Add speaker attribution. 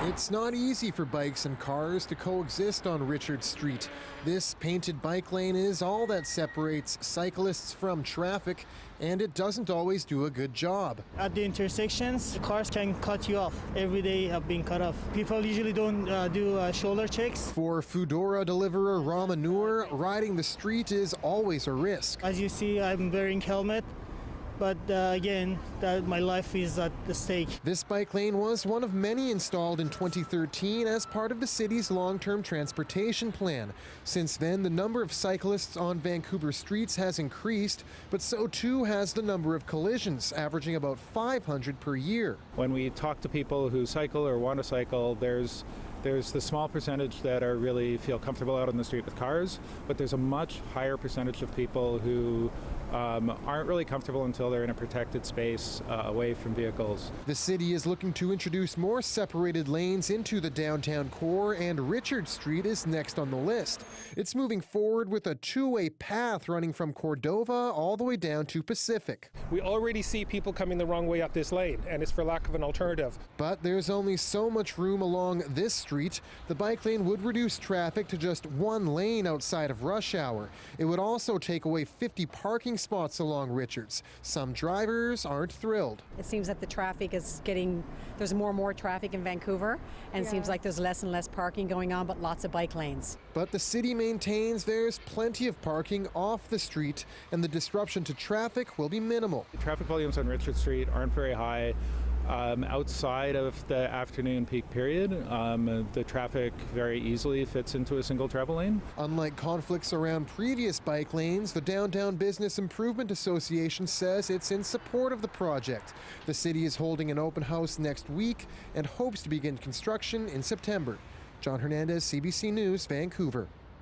Speaker 1: It's not easy for bikes and cars to coexist on Richard Street. This painted bike lane is all that separates cyclists from traffic, and it doesn't always do a good job.
Speaker 2: At the intersections, the cars can cut you off. Every day have been cut off. People usually don't do shoulder checks.
Speaker 1: For Foodora deliverer Ramanur, riding the street is always a risk.
Speaker 2: As you see, I'm wearing helmet. But again, my life is at the stake.
Speaker 1: This bike lane was one of many installed in 2013 as part of the city's long-term transportation plan. Since then, the number of cyclists on Vancouver streets has increased, but so too has the number of collisions, averaging about 500 per year.
Speaker 3: When we talk to people who cycle or want to cycle, there's the small percentage that are really feel comfortable out on the street with cars, but there's a much higher percentage of people who aren't really comfortable until they're in a protected space away from vehicles.
Speaker 1: The city is looking to introduce more separated lanes into the downtown core, and Richard Street is next on the list. It's moving forward with a two-way path running from Cordova all the way down to Pacific.
Speaker 4: We already see people coming the wrong way up this lane, and it's for lack of an alternative.
Speaker 1: But there's only so much room along this street. The bike lane would reduce traffic to just one lane outside of rush hour. It would also take away 50 parking spots along Richards. Some drivers aren't thrilled.
Speaker 5: It seems that the traffic is there's more and more traffic in Vancouver, and it seems like there's less and less parking going on, but lots of bike lanes.
Speaker 1: But the city maintains there's plenty of parking off the street, and the disruption to traffic will be minimal.
Speaker 3: The traffic volumes on Richard Street aren't very high. Outside of the afternoon peak period, the traffic very easily fits into a single travel lane.
Speaker 1: Unlike conflicts around previous bike lanes, the Downtown Business Improvement Association says it's in support of the project. The city is holding an open house next week and hopes to begin construction in September. John Hernandez, CBC News, Vancouver.